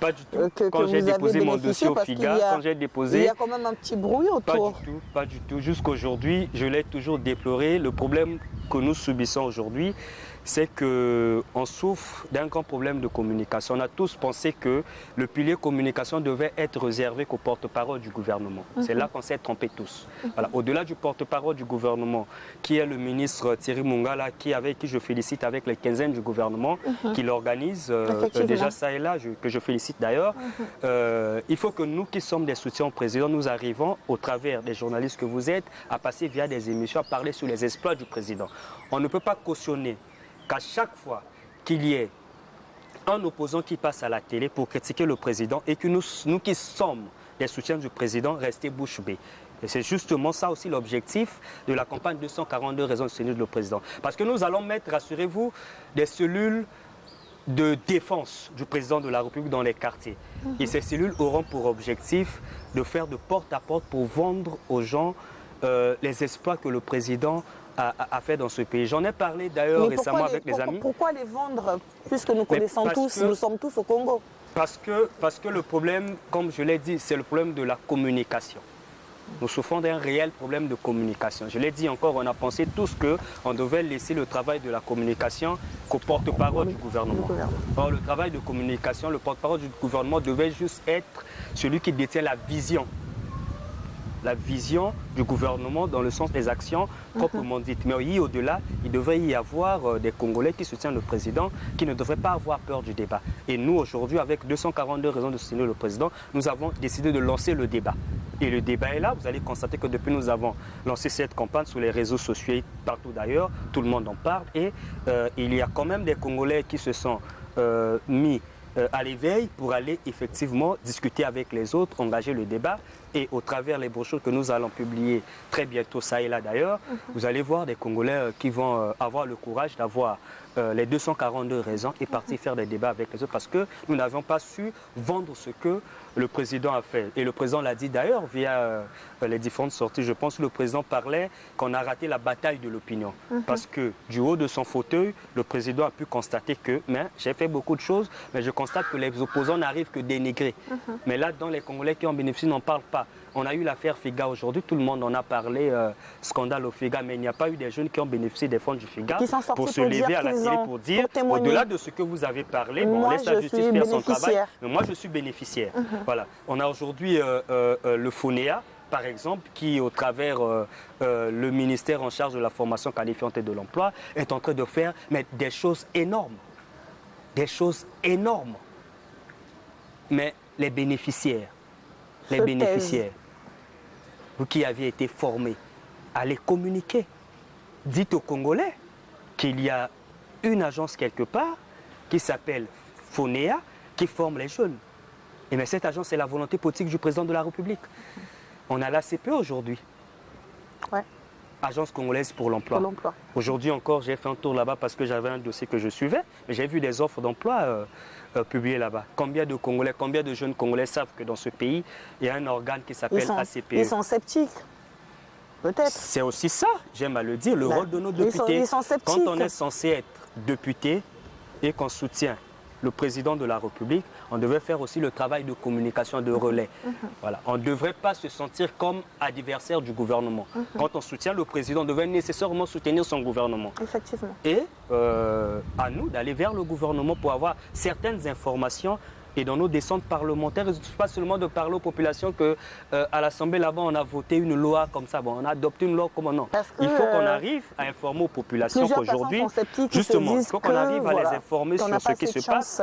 S2: pas du tout. Quand j'ai déposé mon dossier au FIGA, quand j'ai déposé...
S1: Il y a quand même un petit bruit autour.
S2: Pas du tout. Jusqu'aujourd'hui, je l'ai toujours déploré. Le problème que nous subissons aujourd'hui, c'est qu'on souffre d'un grand problème de communication. On a tous pensé que le pilier communication devait être réservé qu'au porte-parole du gouvernement. C'est là qu'on s'est trompés tous. Voilà. Au-delà du porte-parole du gouvernement, qui est le ministre Thierry Mungala, avec qui je félicite avec les quinzaines du gouvernement, qui l'organise déjà ça et là, que je félicite d'ailleurs, il faut que nous qui sommes des soutiens au président, nous arrivons au travers des journalistes que vous êtes à passer via des émissions, à parler sur les exploits du président. On ne peut pas cautionner qu'à chaque fois qu'il y ait un opposant qui passe à la télé pour critiquer le président et que nous qui sommes des soutiens du président, rester bouche bée. Et c'est justement ça aussi l'objectif de la campagne 242 raisons de soutenir le président. Parce que nous allons mettre, rassurez-vous, des cellules de défense du président de la République dans les quartiers. Et ces cellules auront pour objectif de faire de porte à porte pour vendre aux gens les exploits que le président a fait dans ce pays. J'en ai parlé d'ailleurs récemment avec les amis.
S1: Pourquoi les vendre puisque nous connaissons tous, nous sommes tous au Congo?
S2: Parce que le problème, comme je l'ai dit, c'est le problème de la communication. Nous souffrons d'un réel problème de communication. Je l'ai dit encore, on a pensé tous qu'on devait laisser le travail de la communication qu'au porte-parole du gouvernement. Or, le travail de communication, le porte-parole du gouvernement devait juste être celui qui détient la vision du gouvernement dans le sens des actions proprement dites. Mais au-delà, il devrait y avoir des Congolais qui soutiennent le président, qui ne devraient pas avoir peur du débat. Et nous, aujourd'hui, avec 242 raisons de soutenir le président, nous avons décidé de lancer le débat. Et le débat est là. Vous allez constater que depuis nous avons lancé cette campagne sur les réseaux sociaux et partout d'ailleurs, tout le monde en parle. Et il y a quand même des Congolais qui se sont mis à l'éveil pour aller effectivement discuter avec les autres, engager le débat. Et au travers les brochures que nous allons publier très bientôt, ça et là d'ailleurs, vous allez voir des Congolais qui vont avoir le courage d'avoir les 242 raisons et partir faire des débats avec les autres parce que nous n'avions pas su vendre ce que le président a fait. Et le président l'a dit d'ailleurs via les différentes sorties. Je pense que le président parlait qu'on a raté la bataille de l'opinion. Parce que du haut de son fauteuil, le président a pu constater que j'ai fait beaucoup de choses, mais je constate que les opposants n'arrivent que dénigrer. Mais là, dans les Congolais qui en bénéficient, n'en parlent pas. On a eu l'affaire FIGA aujourd'hui, tout le monde en a parlé, scandale au FIGA, mais il n'y a pas eu des jeunes qui ont bénéficié des fonds du FIGA pour se lever à la télé pour dire, au-delà de ce que vous avez parlé, bon, on laisse la justice faire son travail, mais moi je suis bénéficiaire. Voilà. On a aujourd'hui le FONEA, par exemple, qui, au travers le ministère en charge de la formation qualifiante et de l'emploi, est en train de faire des choses énormes. Des choses énormes. Mais les bénéficiaires, vous qui avez été formés, allez communiquer. Dites aux Congolais qu'il y a une agence quelque part qui s'appelle FONEA qui forme les jeunes. Et mais cette agence, c'est la volonté politique du président de la République. On a l'ACPE aujourd'hui.
S1: Ouais.
S2: Agence congolaise pour l'emploi. Aujourd'hui encore, j'ai fait un tour là-bas parce que j'avais un dossier que je suivais. Mais j'ai vu des offres d'emploi publiées là-bas. Combien de Congolais, combien de jeunes Congolais savent que dans ce pays, il y a un organe qui s'appelle ACPE.
S1: Ils sont sceptiques. Peut-être.
S2: C'est aussi ça, j'aime à le dire, le rôle de nos députés.
S1: Ils sont sceptiques.
S2: Quand on est censé être député et qu'on soutient le président de la République, on devait faire aussi le travail de communication, de relais. Voilà. On ne devrait pas se sentir comme adversaire du gouvernement. Quand on soutient le président, on devait nécessairement soutenir son gouvernement.
S1: Effectivement.
S2: Et à nous d'aller vers le gouvernement pour avoir certaines informations. Et dans nos descentes parlementaires, il ne suffit pas seulement de parler aux populations qu'à l'Assemblée, là-bas, on a voté une loi comme ça. Bon, on a adopté une loi comme non. Il faut qu'on arrive à informer aux populations qu'aujourd'hui, justement, il faut qu'on arrive à les informer sur ce qui se passe.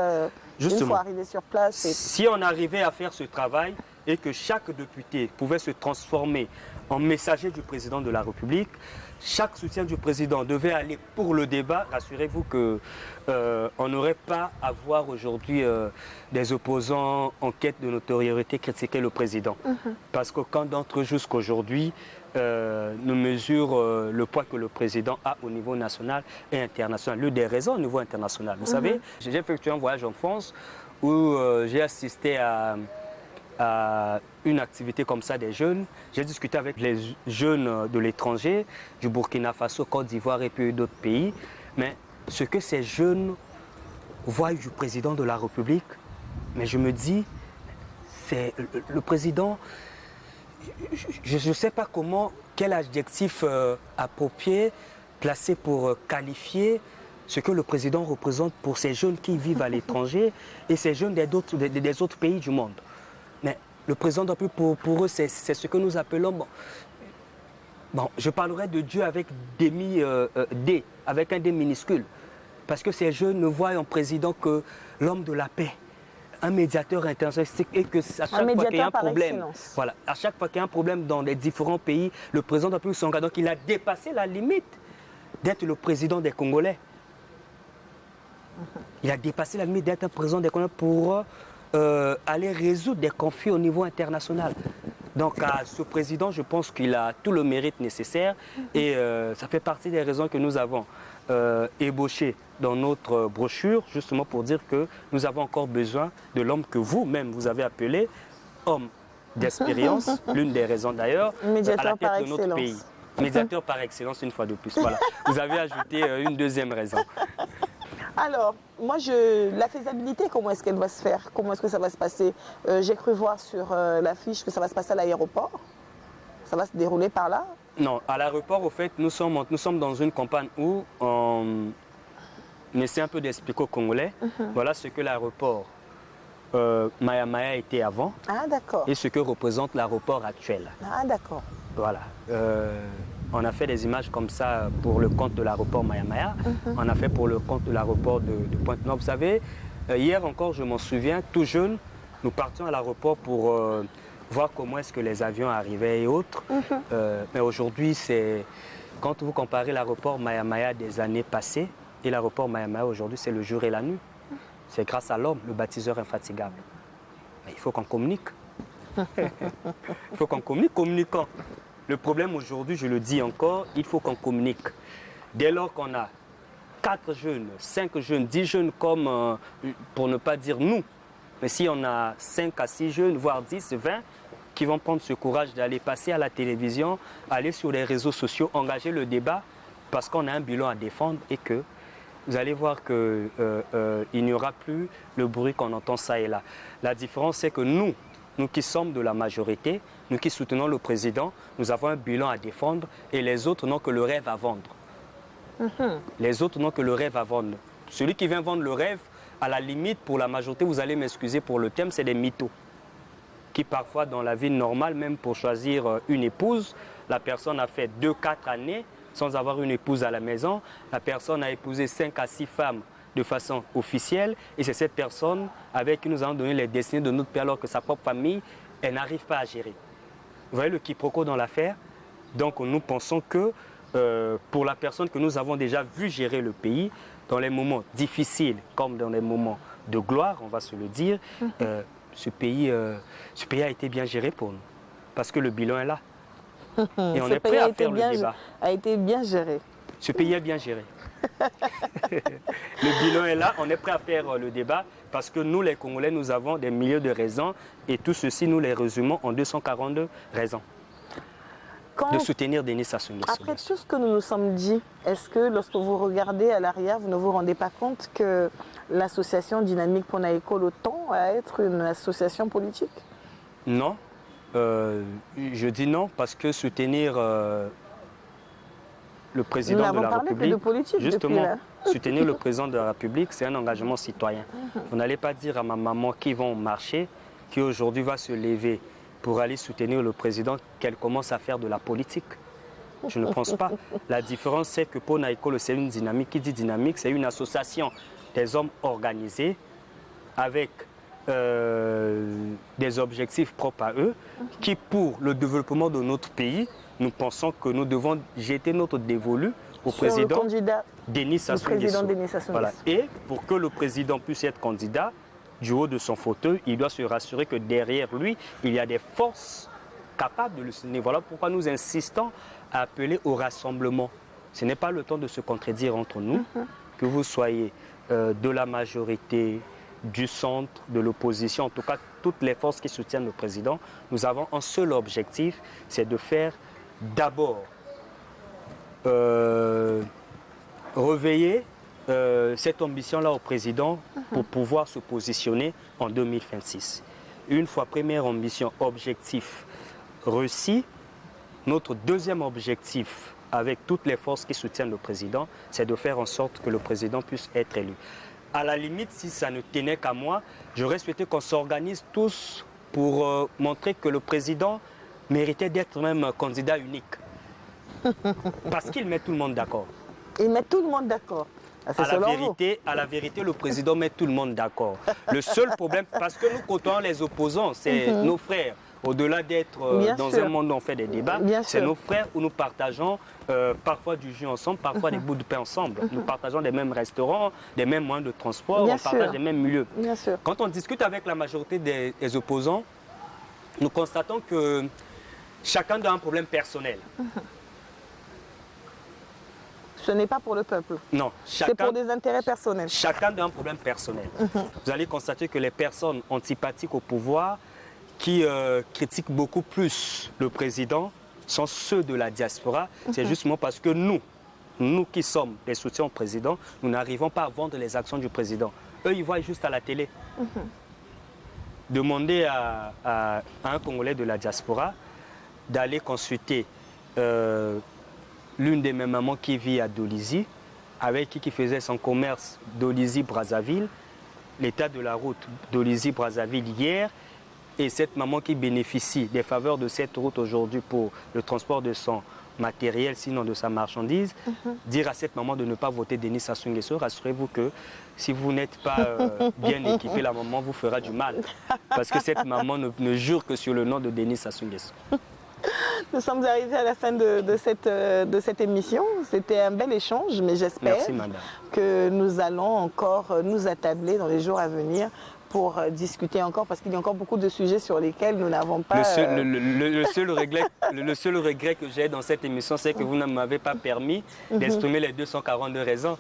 S2: Justement,
S1: arriver sur place
S2: si on arrivait à faire ce travail et que chaque député pouvait se transformer en messager du président de la République, chaque soutien du président devait aller pour le débat. Rassurez-vous qu'on n'aurait pas à voir aujourd'hui des opposants en quête de notoriété critiquer le président. Parce qu'aucun d'entre eux jusqu'aujourd'hui ne mesure le poids que le président a au niveau national et international. L'une des raisons au niveau international. Vous savez, j'ai effectué un voyage en France où j'ai assisté à à une activité comme ça des jeunes. J'ai discuté avec les jeunes de l'étranger, du Burkina Faso, Côte d'Ivoire et puis d'autres pays. Mais ce que ces jeunes voient du président de la République, mais je me dis, c'est le président, je ne sais pas comment, quel adjectif approprié, placé pour qualifier ce que le président représente pour ces jeunes qui vivent à l'étranger et ces jeunes des autres pays du monde. Mais le président, pour eux, c'est ce que nous appelons... Bon, je parlerai de Dieu avec D, avec un D minuscule. Parce que ces jeunes ne voient en président que l'homme de la paix, un médiateur international, et que à chaque fois qu'il y a un problème, voilà, à chaque fois qu'il y a un problème dans les différents pays, le président de la République s'engage. Donc il a dépassé la limite d'être le président des Congolais. Il a dépassé la limite d'être un président des Congolais pour aller résoudre des conflits au niveau international. Donc à ce président, je pense qu'il a tout le mérite nécessaire et ça fait partie des raisons que nous avons ébauché dans notre brochure, justement pour dire que nous avons encore besoin de l'homme que vous-même vous avez appelé homme d'expérience, l'une des raisons d'ailleurs, à la tête de notre pays. Médiateur par excellence, une fois de plus. Voilà. Vous avez ajouté une deuxième raison.
S1: Alors, moi, la faisabilité, comment est-ce qu'elle va se faire? Comment est-ce que ça va se passer? J'ai cru voir sur l'affiche que ça va se passer à l'aéroport. Ça va se dérouler par là?
S2: Non, à l'aéroport, au fait, nous sommes dans une campagne où on essaie un peu d'expliquer aux Congolais, voilà ce que l'aéroport Maya Maya était avant.
S1: Ah, d'accord.
S2: Et ce que représente l'aéroport actuel.
S1: Ah, d'accord.
S2: Voilà. On a fait des images comme ça pour le compte de l'aéroport Maya Maya. On a fait pour le compte de l'aéroport de Pointe-Noire. Vous savez, hier encore, je m'en souviens, tout jeune, nous partions à l'aéroport pour voir comment est-ce que les avions arrivaient et autres. Mais aujourd'hui, quand vous comparez l'aéroport Maya Maya des années passées et l'aéroport Maya Maya aujourd'hui, c'est le jour et la nuit. C'est grâce à l'homme, le baptiseur infatigable. Mais il faut qu'on communique. Il faut qu'on communique, communiquant. Le problème aujourd'hui, je le dis encore, il faut qu'on communique. Dès lors qu'on a 4 jeunes, 5 jeunes, 10 jeunes comme, pour ne pas dire nous, mais si on a 5 à 6 jeunes, voire 10, 20, qui vont prendre ce courage d'aller passer à la télévision, aller sur les réseaux sociaux, engager le débat, parce qu'on a un bilan à défendre et que vous allez voir qu'il n'y aura plus le bruit qu'on entend ça et là. La différence, c'est que nous qui sommes de la majorité, nous qui soutenons le président, nous avons un bilan à défendre et les autres n'ont que le rêve à vendre. Les autres n'ont que le rêve à vendre. Celui qui vient vendre le rêve, à la limite, pour la majorité, vous allez m'excuser pour le thème, c'est des mythos. Qui parfois, dans la vie normale, même pour choisir une épouse, la personne a fait 2-4 années sans avoir une épouse à la maison. La personne a épousé 5 à 6 femmes de façon officielle et c'est cette personne avec qui nous allons donner les destinées de notre pays alors que sa propre famille, elle n'arrive pas à gérer. Vous voyez le quiproquo dans l'affaire? Donc nous pensons que pour la personne que nous avons déjà vu gérer le pays, dans les moments difficiles comme dans les moments de gloire, on va se le dire, ce pays a été bien géré pour nous. Parce que le bilan est là. Et on est prêt à faire le débat.
S1: A été bien géré.
S2: Ce pays est bien géré. Le bilan est là, on est prêt à faire le débat parce que nous, les Congolais, nous avons des milliers de raisons et tout ceci, nous les résumons en 242 raisons de soutenir Denis Sassou Nguesso.
S1: Après tout ce que nous nous sommes dit, est-ce que lorsque vous regardez à l'arrière, vous ne vous rendez pas compte que l'association Dynamique Pona-Ekolo tend à être une association politique?
S2: Non. Je dis non parce que soutenir le président de la République, justement, soutenir le président de la République, c'est un engagement citoyen. Vous n'allez pas dire à ma maman qui va marcher, qui aujourd'hui va se lever pour aller soutenir le président, qu'elle commence à faire de la politique. Je ne pense pas. La différence, c'est que Pona-Ekolo, c'est une dynamique. Qui dit dynamique, c'est une association des hommes organisés avec des objectifs propres à eux, qui pour le développement de notre pays, nous pensons que nous devons jeter notre dévolu au président Denis Sassou Nguesso. Voilà. Et pour que le président puisse être candidat, du haut de son fauteuil, il doit se rassurer que derrière lui, il y a des forces capables de le soutenir. Voilà pourquoi nous insistons à appeler au rassemblement. Ce n'est pas le temps de se contredire entre nous, que vous soyez de la majorité, du centre, de l'opposition, en tout cas toutes les forces qui soutiennent le président, nous avons un seul objectif, c'est de faire d'abord réveiller cette ambition-là au président pour pouvoir se positionner en 2026. Une fois première ambition, objectif réussi, notre deuxième objectif avec toutes les forces qui soutiennent le président, c'est de faire en sorte que le président puisse être élu. À la limite, si ça ne tenait qu'à moi, j'aurais souhaité qu'on s'organise tous pour montrer que le président méritait d'être même candidat unique. Parce qu'il met tout le monde d'accord.
S1: Il met tout le monde d'accord.
S2: À la vérité, le président met tout le monde d'accord. Le seul problème, parce que nous côtoyons les opposants, c'est nos frères. Au-delà d'être dans un monde où on fait des débats, c'est nos frères où nous partageons parfois du jus ensemble, parfois des bouts de pain ensemble. Nous partageons des mêmes restaurants, des mêmes moyens de transport, on partage des mêmes milieux. Quand on discute avec la majorité des opposants, nous constatons que chacun a un problème personnel.
S1: Ce n'est pas pour le peuple.
S2: Non.
S1: C'est pour des intérêts personnels.
S2: Chacun a un problème personnel. Vous allez constater que les personnes antipathiques au pouvoir qui critiquent beaucoup plus le président sont ceux de la diaspora. C'est justement parce que nous qui sommes des soutiens au président, nous n'arrivons pas à vendre les actions du président. Eux, ils voient juste à la télé. Demandez à un Congolais de la diaspora d'aller consulter l'une des mes mamans qui vit à Dolisie, avec qui faisait son commerce Dolisie-Brazzaville, l'état de la route Dolisie-Brazzaville hier, et cette maman qui bénéficie des faveurs de cette route aujourd'hui pour le transport de son matériel, sinon de sa marchandise, dire à cette maman de ne pas voter Denis Sassou Nguesso, rassurez-vous que si vous n'êtes pas bien équipé, la maman vous fera du mal. Parce que cette maman ne jure que sur le nom de Denis Sassou Nguesso.
S1: Nous sommes arrivés à la fin de cette émission. C'était un bel échange, mais j'espère que nous allons encore nous attabler dans les jours à venir pour discuter encore, parce qu'il y a encore beaucoup de sujets sur lesquels nous n'avons pas...
S2: Le seul regret que j'ai dans cette émission, c'est que vous ne m'avez pas permis d'exprimer les 242 raisons.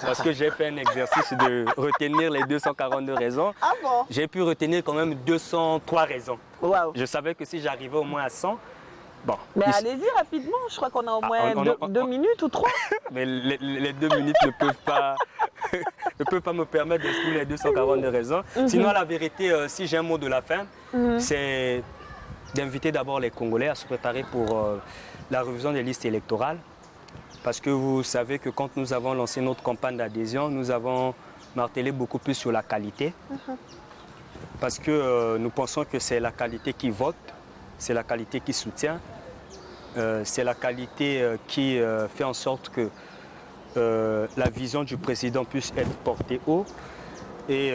S2: Parce que j'ai fait un exercice de retenir les 242 raisons.
S1: Ah bon?
S2: J'ai pu retenir quand même 203 raisons.
S1: Wow.
S2: Je savais que si j'arrivais au moins à 100, bon.
S1: Mais allez-y rapidement, je crois qu'on a au moins 2 minutes ou 3.
S2: Mais les 2 minutes ne peuvent pas me permettre d'exprimer les 242 raisons. Sinon, la vérité, si j'ai un mot de la fin, c'est d'inviter d'abord les Congolais à se préparer pour la révision des listes électorales. Parce que vous savez que quand nous avons lancé notre campagne d'adhésion, nous avons martelé beaucoup plus sur la qualité. Parce que nous pensons que c'est la qualité qui vote, c'est la qualité qui soutient, c'est la qualité qui fait en sorte que la vision du président puisse être portée haut. Et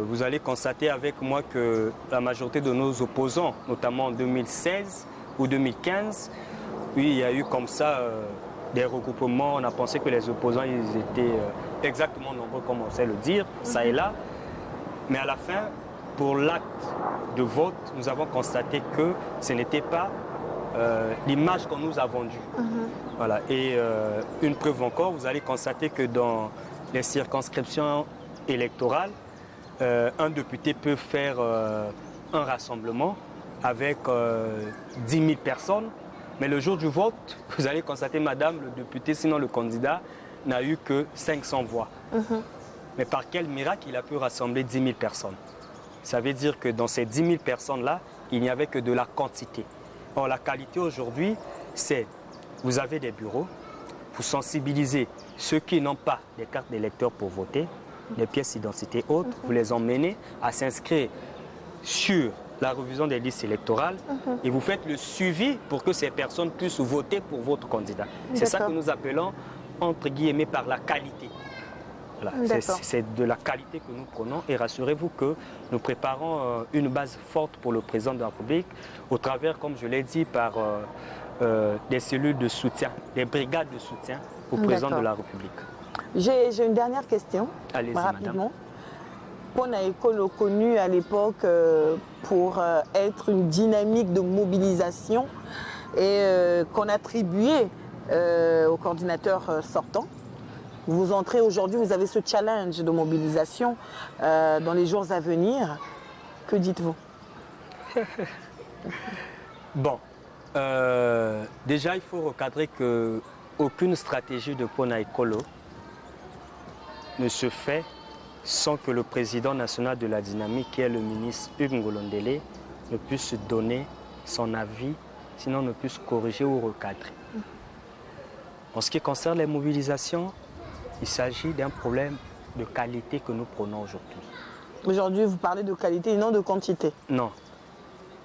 S2: vous allez constater avec moi que la majorité de nos opposants, notamment en 2016 ou 2015, oui, il y a eu comme ça des regroupements. On a pensé que les opposants ils étaient exactement nombreux, comme on sait le dire, ça et là. Mais à la fin, pour l'acte de vote, nous avons constaté que ce n'était pas l'image qu'on nous a vendue. Voilà. Et une preuve encore, vous allez constater que dans les circonscriptions électorales, un député peut faire un rassemblement avec 10 000 personnes. Mais le jour du vote, vous allez constater, madame, le député, sinon le candidat, n'a eu que 500 voix. Mais par quel miracle il a pu rassembler 10 000 personnes? Ça veut dire que dans ces 10 000 personnes-là, il n'y avait que de la quantité. Or, la qualité aujourd'hui, c'est, vous avez des bureaux, vous sensibilisez ceux qui n'ont pas des cartes d'électeurs pour voter, des pièces d'identité autres, vous les emmenez à s'inscrire sur la révision des listes électorales et vous faites le suivi pour que ces personnes puissent voter pour votre candidat. C'est ça que nous appelons, entre guillemets, par la qualité. Voilà. C'est de la qualité que nous prenons et rassurez-vous que nous préparons une base forte pour le président de la République au travers, comme je l'ai dit, par des cellules de soutien, des brigades de soutien au président de la République.
S1: J'ai une dernière question, rapidement. Pon Ekolo connu à l'époque pour être une dynamique de mobilisation et qu'on attribuait au coordinateur sortant. Vous entrez aujourd'hui, vous avez ce challenge de mobilisation dans les jours à venir. Que dites-vous?
S2: Bon, déjà il faut recadrer qu'aucune stratégie de Pona Ekolo ne se fait sans que le président national de la dynamique, qui est le ministre Hugues Ngolondele, ne puisse donner son avis, sinon ne puisse corriger ou recadrer. En ce qui concerne les mobilisations, il s'agit d'un problème de qualité que nous prenons aujourd'hui.
S1: Aujourd'hui, vous parlez de qualité et non de quantité.
S2: Non.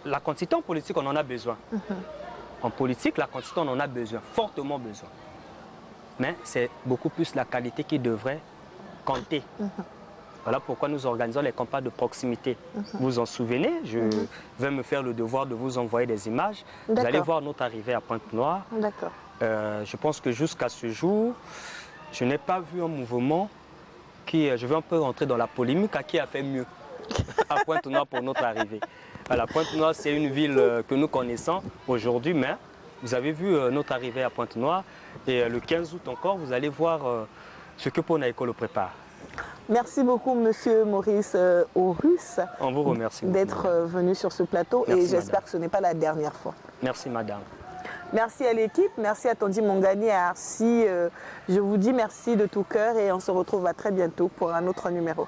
S2: La quantité en politique, on en a besoin. En politique, la quantité, on en a besoin, fortement besoin. Mais c'est beaucoup plus la qualité qui devrait compter. Voilà pourquoi nous organisons les campagnes de proximité. Vous vous en souvenez, je vais me faire le devoir de vous envoyer des images. Vous allez voir notre arrivée à Pointe-Noire.
S1: D'accord.
S2: Je pense que jusqu'à ce jour, je n'ai pas vu un mouvement qui, je vais un peu rentrer dans la polémique, qui a fait mieux à Pointe-Noire pour notre arrivée. Voilà, Pointe-Noire, c'est une ville que nous connaissons aujourd'hui, mais vous avez vu notre arrivée à Pointe-Noire. Et le 15 août encore, vous allez voir ce que Pona Ekolo prépare.
S1: Merci beaucoup, Monsieur Maurice Aurus.
S2: On vous remercie
S1: d'être venu sur ce plateau. Merci, et j'espère que ce n'est pas la dernière fois.
S2: Merci, madame.
S1: Merci à l'équipe, merci à Tondi Mongani et à Arsi. Je vous dis merci de tout cœur et on se retrouve à très bientôt pour un autre numéro.